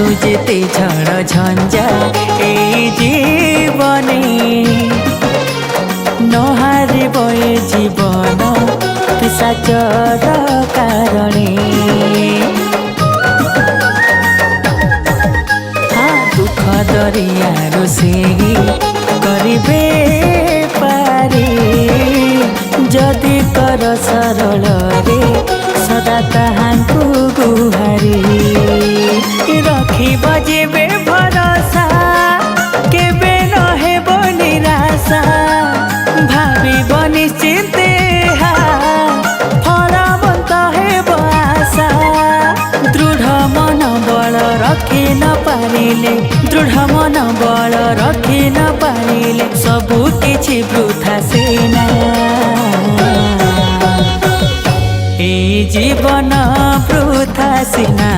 आसु जेते झड़ झंझा ए जीवने नहारे बए जीवन पिशाचर कारणे दुख दरिया रोषेई करिबे पारे जदि कर सरल रे सदा ताहांकु गुहारी रखिब जेबे भरोसा केबे न हेबो निराशा भाबिब निश्चिन्ते फलवन्त हेबो आशा दृढ़ मन बल रखि न पारिले दृढ़ मन बल रखि न पारिले सबु किछि वृथा सेना ए जीवन वृथा सेना।